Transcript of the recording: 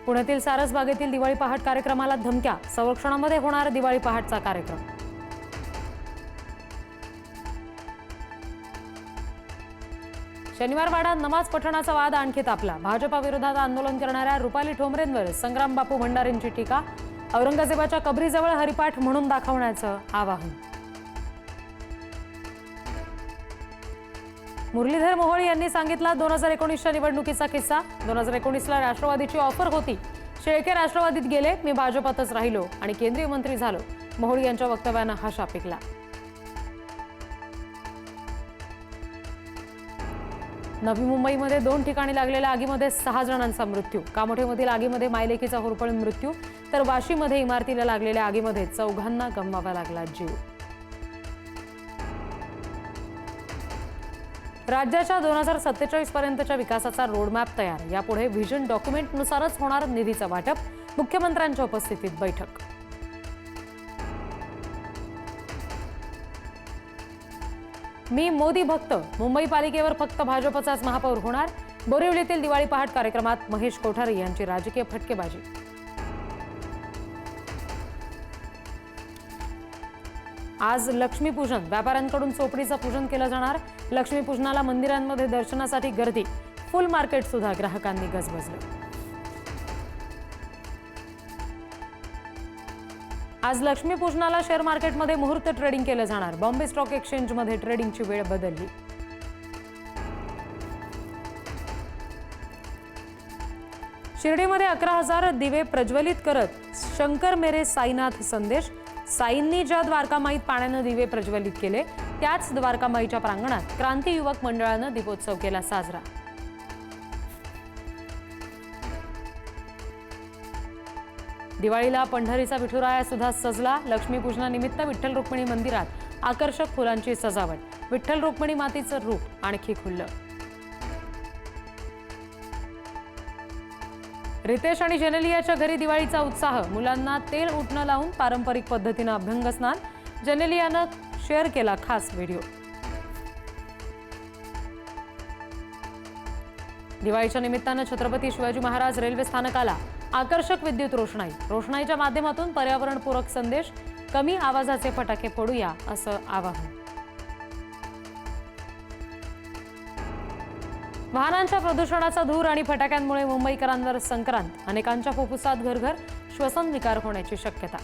पुण्यातील सारसबागेतील दिवाळी पहाट कार्यक्रमाला धमक्या, संरक्षणामध्ये होणार दिवाळी पहाटचा कार्यक्रम। शनिवार वाडा नमाज पठणाचा वाद आणखी तापला। भाजपा विरोधात आंदोलन करणाऱ्या रुपाली ठोंबरेंवर संग्राम बापू भंडारेंची टीका। औरंगजेबाच्या कबरीजवळ हरिपाठ म्हणून दाखवण्याचं आवाहन। मुरलीधर मोहोळ यांनी सांगितला 2019च्या निवडणुकीचा किस्सा। 2019ला राष्ट्रवादीची ऑफर होती, शेळके राष्ट्रवादीत गेले, मी भाजपातच राहिलो आणि केंद्रीय मंत्री झालो। मोहोळ यांच्या वक्तव्यानं हशा पिकला। नवी मुंबईमध्ये 2 ठिकाणी लागलेल्या आगीमध्ये 6 जणांचा मृत्यू। कामोठेमधील आगीमध्ये मायलेकीचा होरपळून मृत्यू, तर वाशीमध्ये इमारतीला लागलेल्या आगीमध्ये 4घांना गमवावा लागला जीव। राज्याच्या 2047 पर्यंतच्या विकासाचा रोडमॅप तयार। यापुढे व्हिजन डॉक्युमेंटनुसारच होणार निधीचं वाटप। मुख्यमंत्र्यांच्या उपस्थितीत बैठक। मी मोदी भक्त, मुंबई पालिकेवर फक्त भाजपचाच महापौर होणार। बोरिवलीतील दिवाळी पहाट कार्यक्रमात महेश कोठारी यांची राजकीय फटकेबाजी। आज लक्ष्मीपूजन, व्यापाऱ्यांकडून चोपडीचं पूजन केलं जाणार। लक्ष्मीपूजनाला मंदिरांमध्ये दर्शनासाठी गर्दी, फुल मार्केट सुद्धा ग्राहकांनी गजबजलं। आज लक्ष्मीपूजनाला शेअर मार्केटमध्ये मुहूर्त ट्रेडिंग केलं जाणार। बॉम्बे स्टॉक एक्सचेंजमध्ये ट्रेडिंगची वेळ बदलली। शिर्डीमध्ये 11,000 दिवे प्रज्वलित करत शंकर मेरे साईनाथ संदेश। साईंनी ज्या द्वारकामाईत पाण्यानं दिवे प्रज्वलित केले, त्याच द्वारकामाईच्या प्रांगणात क्रांती युवक मंडळानं दीपोत्सव केला साजरा। दिवाळीला पंढरीचा विठुराया सुद्धा सजला। लक्ष्मीपूजनानिमित्त विठ्ठल रुक्मिणी मंदिरात आकर्षक फुलांची सजावट। विठ्ठल रुक्मिणी मातीचं रूप आणखी खुललं। रितेश आणि जेनेलियाच्या घरी दिवाळीचा उत्साह। मुलांना तेल उटणं लावून पारंपरिक पद्धतीनं अभ्यंग स्नान। जेनेलियानं शेअर केला खास व्हिडिओ। दिवाळीच्या निमित्तानं छत्रपती शिवाजी महाराज रेल्वे स्थानकाला आकर्षक विद्युत रोषणाई। रोषणाईच्या माध्यमातून पर्यावरणपूरक संदेश। कमी आवाजाचे फटाके फोडूया असं आवाहन। वाहनांच्या प्रदूषणाचा धूर आणि फटाक्यांमुळे मुंबईकरांवर संक्रांत। अनेकांच्या फुफ्फुसात घरघर श्वसन विकार होण्याची शक्यता।